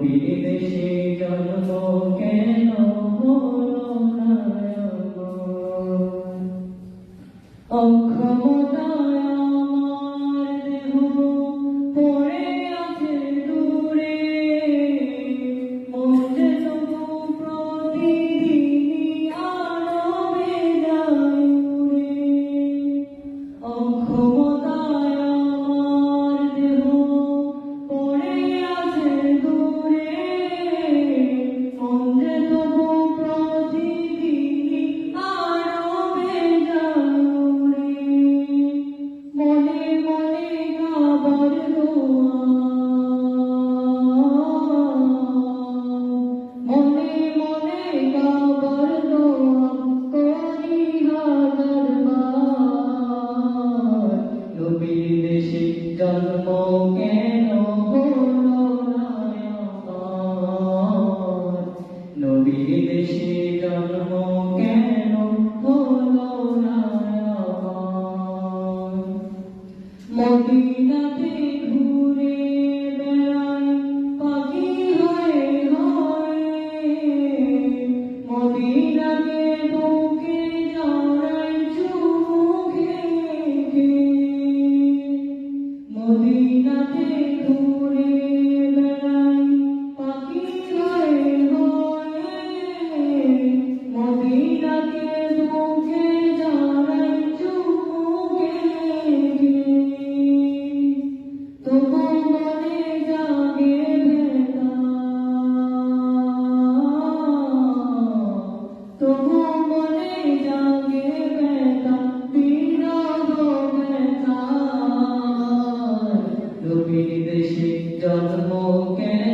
নবীর দেশে জন্ম কেন হলো না আমার? অক্ষমতায় আমার দেহ পড়ে আছে দূরে, মন যে তবু প্রতিদিনই আরবে যায় উড়ে। অক্ষমতায় আমার দেহ পড়ে আছে দূরে, মন যে তবু প্রতিদিনই আরবে যায় উড়ে। মনে মনে কাবার দোয়া, মনে মনে কাবার দোয়া করি হাজার বার। নবীর দেশে জন্ম কেন হলো না আমার? নবীর দেশে জন্ম কেন হলো না আমার? মদিনাতে ঘুরে বেড়াই পাখি হয়ে হয়ে, মদিনাকে বুকে জড়াই চুমুকে কে। মদিনাতে ঘুরে বেড়াই পাখি হয়ে হয়ে, মদিনাকে বুকে জড়াই চুমুকে কে। তবু মনে জাগে ব্যথা, তবু মনে জাগে ব্যথা, বিরহ ব্যথা। নবীর দেশে জন্ম কেন